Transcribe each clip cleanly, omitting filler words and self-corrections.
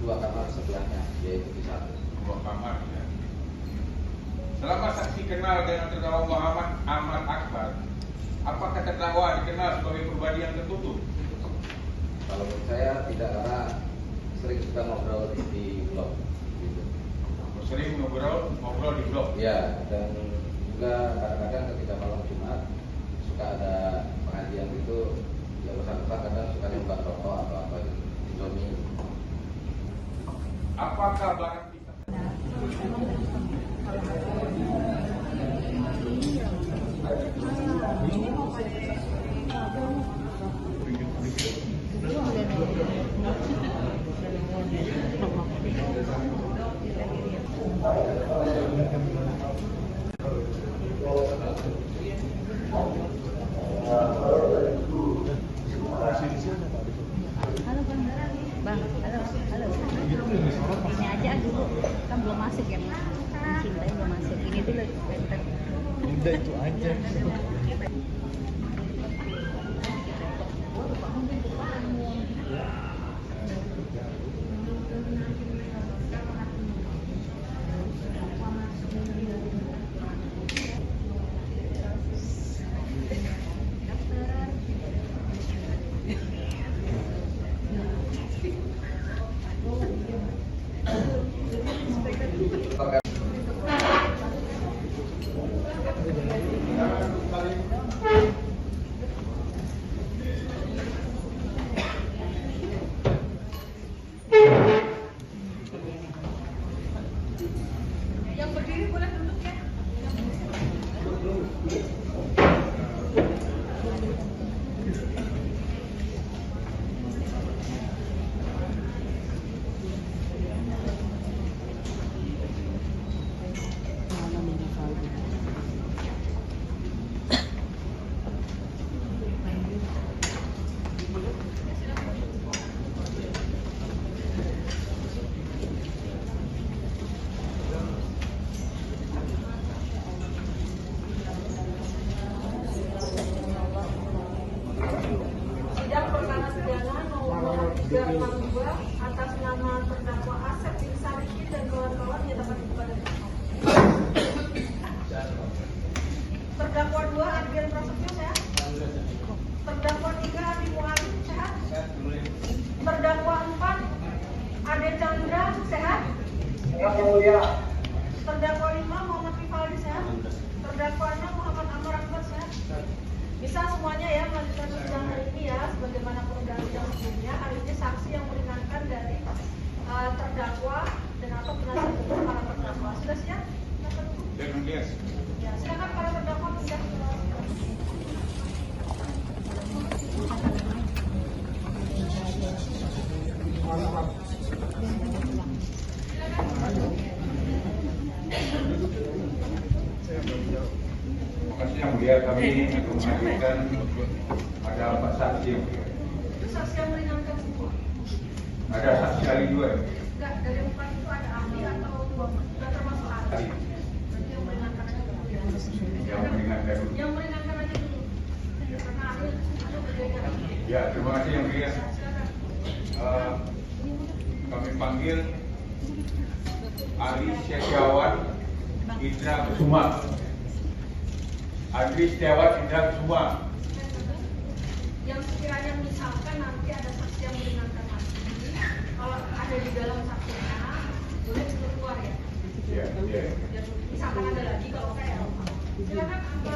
dua kamar sebelahnya, yaitu di satu. Dua kamar ya. Selama saksi kenal dengan terdakwa Muhammad Ahmad Akbar, apakah terdakwa dikenal sebagai pribadi yang tertutup? Kalau menurut saya tidak, karena sering kita ngobrol di blog. Gitu. Sering ngobrol di blog. Ya, dan juga kadang-kadang ketika malam Jumat suka ada pengajian itu, yang bersangkutan kadang suka nyoba rokok atau apa gitu. Indomie. Apakah barang kita? Bang, halo. Ini aja dulu, kan belum masuk ya, mencintai belum masuk. Ini dulu, bentar. Udah itu aja. Yang berdiri boleh duduk ya. Sidang perkara pidana nomor 362 atas nama terdakwa Asep bin Sarikin dan kawan-kawan menyatakan kepada terdakwa 2 Adrian Prasetyo sehat. Terdakwa 3 Adi Mualim sehat. Terdakwa 4 Ade Chandra sehat. Terdakwa 5 Muhammad Rivaldi sehat. Terdakwa 6 Muhammad Amar Akbar sehat. Bisa semuanya ya melanjutkan sidang hari ini ya, sebagaimana perundang-undang sebelumnya. Hari ini saksi yang meringankan dari terdakwa dan atau penasihat hukum para terdakwa. Sudah siap? Ya, silakan para terdakwa pindah ke Terima kasih yang mulia, kami mengajukan ada 4 saksi yang mulia. itu saksi yang meringankan semua. Ada saksi ahli 2 ya? Enggak, dari 4 itu ada ahli atau enggak termasuk ahli. Ahli. Berarti yang meringankan aja dulu. Yang meringankan dulu. Yang meringankan aja dulu. Karena ahli itu berbeda. Ya, terima kasih yang mulia. Silakan. Kami panggil Ali Setiawan Indra Kusuma. Ali Setiawan Indra Kusuma. Yang sekiranya misalkan nanti ada saksi yang meringankan lagi, kalau ada di dalam saksinya boleh keluar ya. Ya, ya. Misalkan ada lagi, kalau enggak ya silakan apa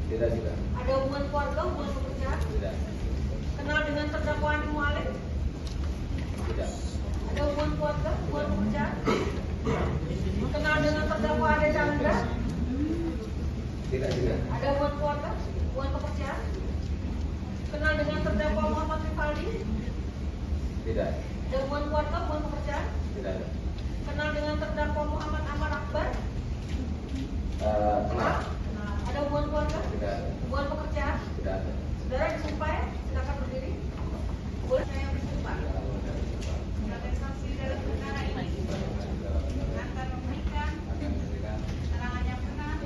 Tidak. ada hubungan keluarga, hubungan pekerjaan, Tidak. kenal dengan terdakwa Adi Mualim, Tidak. ada hubungan keluarga, hubungan pekerjaan, kenal dengan terdakwa Ade Chandra, Tidak. ada hubungan keluarga, hubungan pekerjaan, kenal dengan terdakwa Muhammad Rivaldi, Tidak. ada hubungan keluarga, hubungan pekerjaan, Tidak ada. kenal dengan terdakwa Muhammad Amar Akbar, Kenal? ada hubungan keluarga, Tidak ada. hubungan pekerjaan. Tidak ada. Saudara disumpah ya, silakan berdiri. Boleh saya yang disumpah. Sebagai saksi dalam perkara ini akan memberikan keterangan yang benar,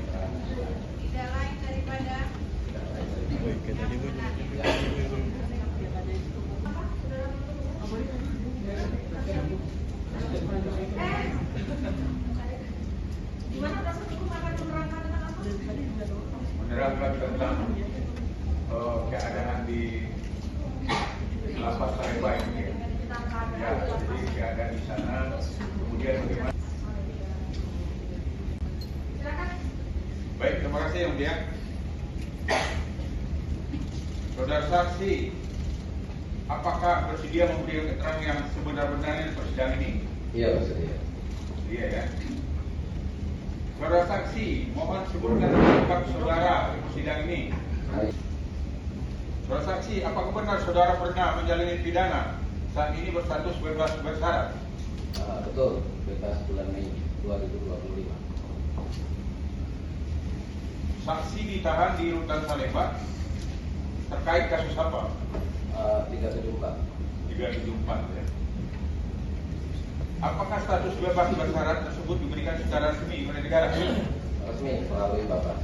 tidak lain daripada berangkat tentang keadaan di Lapas Salemba ini. Ya, jadi keadaan di sana, kemudian bagaimana? Baik, terima kasih Yang Mulia. Saudara saksi, apakah bersedia memberikan keterangan yang sebenar-benarnya di persidangan ini? Iya, bersedia. Iya ya. Saudara saksi, mohon sebutkan sikap saudara di persidangan ini. Saudara saksi, apakah benar saudara pernah menjalani pidana saat ini berstatus bebas bersyarat? Betul, bebas bulan Mei 2025. Saksi ditahan di Rutan Salemba terkait kasus apa? 374. 374 ya. Apakah status bebas bersyarat tersebut diberikan secara resmi oleh negara? Resmi melalui Bapak.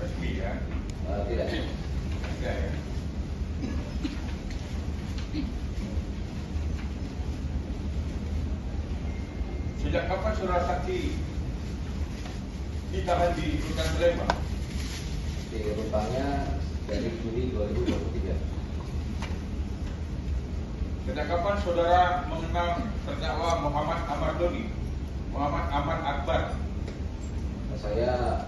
Resmi ya. Tidak. Tidak ya. Sejak kapan saudara saksi ditahan di Rutan Salemba? Di rutannya dari Juli 2023. Sejak kapan saudara mengenal terdakwa Muhammad Ahmad Akbar? Saya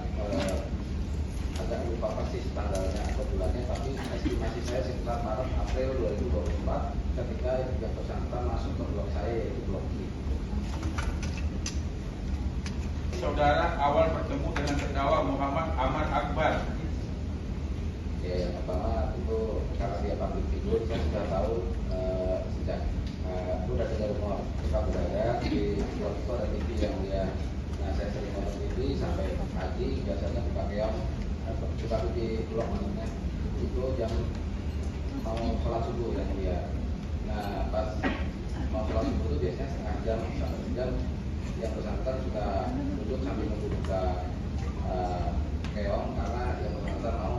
agak lupa persis tanggalnya atau bulannya, tapi estimasi saya sekitar Maret April 2024 ketika yang bersangkutan masuk ke blok saya, yaitu blok I. Saudara awal bertemu dengan terdakwa Muhammad Ahmad Akbar. Ya, yang pertama itu karena dia public figure, saya sudah tahu sejak itu udah dengar rumor suka berada di blok itu ada TV yang dia. Nah, saya sering nonton TV sampai pagi, biasanya buka keong, suka di blok maksudnya itu jam mau sholat subuh yang dia. Nah, pas mau sholat subuh itu biasanya setengah jam sampai sejam yang bersangkutan suka duduk sambil menunggu buka keong karena yang bersangkutan mau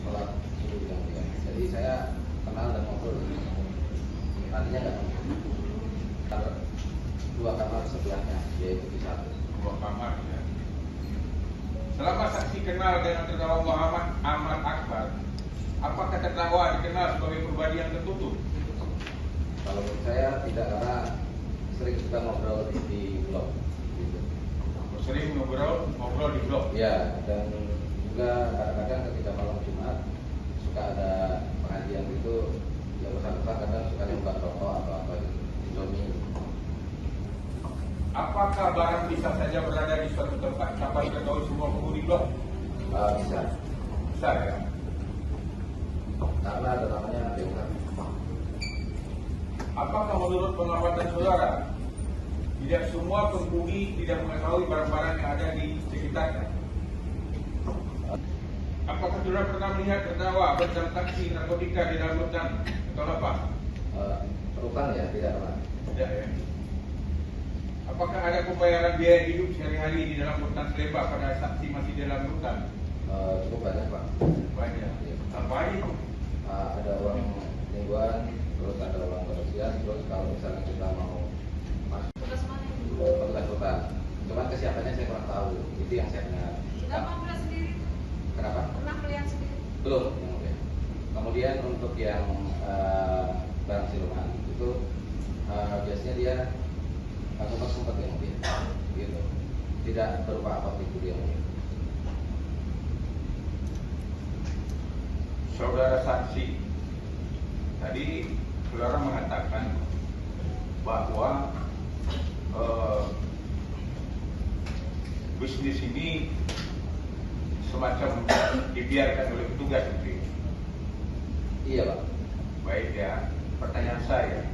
sholat subuh yang dia. Jadi saya kenal dan ngobrol. Tadinya nggak tahu. Dua kamar sebelahnya, yaitu di satu. Dua kamar ya. Selama saksi kenal dengan terdakwa Muhammad Ahmad Akbar, apakah terdakwa dikenal sebagai pribadi yang tertutup? Kalau menurut saya tidak, karena sering kita ngobrol di blog. Gitu. Sering ngobrol di blog. Ya, dan juga kadang-kadang ketika malam Jumat suka ada pengajian itu, yang bersangkutan kadang suka nyoba rokok atau apa gitu, Indomie. Apakah barang bisa saja berada di suatu tempat tanpa diketahui semua penghuni blok? Bisa, Bisa ya. karena ada namanya BK. Apakah menurut pengamatan saudara tidak semua penghuni tidak mengetahui barang-barang yang ada di sekitarnya? Apakah saudara pernah melihat terdakwa bertransaksi narkotika di dalam rutan atau lapas? Rutan ya, tidak pernah. Tidak ya. Apakah ada pembayaran biaya hidup sehari-hari di dalam rutan Salemba pada saksi masih di dalam rutan? Cukup banyak Pak. Banyak. Apa aja itu? Ada uang mingguan, terus ada uang kebersihan, terus kalau misalnya kita mau masuk Tugas mana? petugas rutan, cuman kesiapannya saya kurang tahu. Itu yang saya dengar. Sudah mau melihat sendiri? Kenapa? Pernah melihat sendiri? Belum, yang mulia. Kemudian untuk yang barang siluman itu biasanya dia sumpah yang mulia, gitu. Tidak berupa apapun itu dia mulia. Saudara saksi, tadi saudara mengatakan bahwa bisnis ini semacam dibiarkan oleh petugas gitu. Iya Pak. Baik ya, pertanyaan saya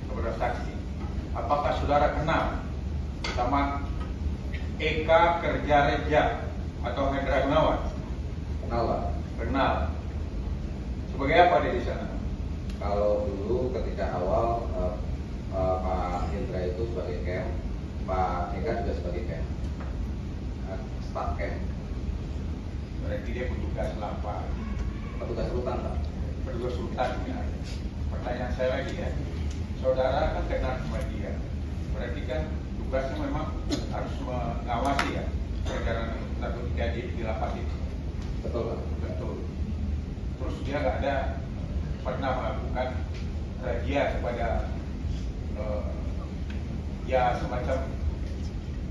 kepada saksi, apakah saudara kenal sama Eka Kerjareja atau Hendra Gunawan? Kenal Pak. Kenal. Sebagai apa dia di sana? Kalau dulu ketika awal Pak Hendra itu sebagai camp, Pak Eka juga sebagai camp, staff camp. Berarti dia petugas lapas, Petugas rutan Pak. petugas rutan ya. Pertanyaan saya lagi ya, saudara kan kenal sama dia, berarti kan tugasnya memang harus mengawasi ya peredaran narkotika di lapas itu. Betul Pak. Betul. Terus dia nggak ada pernah melakukan razia kepada ya semacam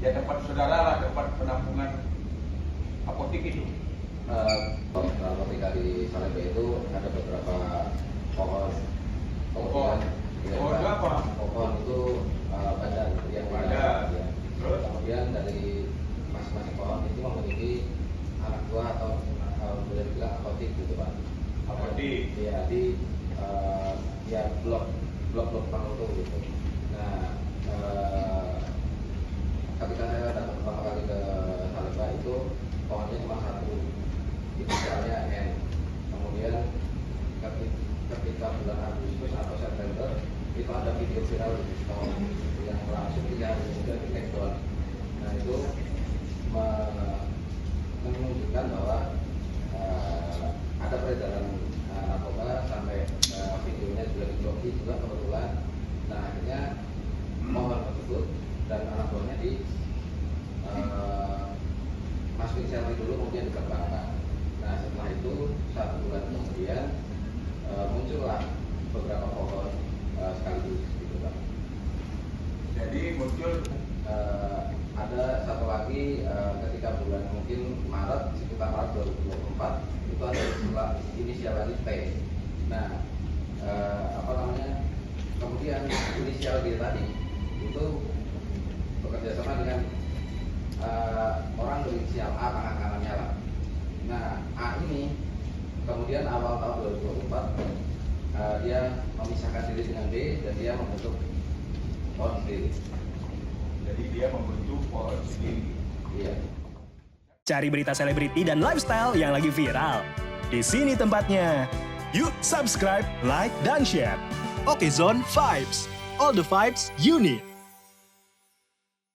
ya tempat saudara lah, tempat penampungan apotek itu. Ketika di Salemba itu ada beberapa pohon. Pohon. Ya, Pohon itu apa? Pohon itu badan yang Badan. ya. Terus? Kemudian dari masing-masing pohon itu memiliki anak buah atau boleh bilang apotik gitu Pak. Apotik. Ya di ya blok Panutu gitu. Nah ketika saya datang pertama kali ke Salemba itu pohonnya cuma satu, inisialnya N. Kemudian ketika bulan Agustus atau September itu ada video viral di TikTok yang langsung 3 hari kemudian di take down. Nah itu menunjukkan bahwa ada peredaran narkoba sampai videonya juga dijoki juga kebetulan. Nah akhirnya pohon tersebut dan anak buahnya di masukin sel dulu kemudian diterbangkan. Nah setelah itu 1 bulan kemudian muncullah beberapa pohon sekaligus gitu Pak. Jadi muncul ada satu lagi ketika bulan mungkin Maret, sekitar Maret 2024 itu ada istilah inisial lagi T. Nah kemudian inisial G tadi itu bekerja sama dengan orang berinisial A tangan kanannya lah. Nah A ini kemudian awal tahun 2024 dia memisahkan diri dengan B dan dia membentuk pohon sendiri. jadi dia membentuk pohon sendiri. Iya. Cari berita selebriti dan lifestyle yang lagi viral. Di sini tempatnya. Yuk subscribe, like, dan share. Oke Zone Vibes. All the vibes you need.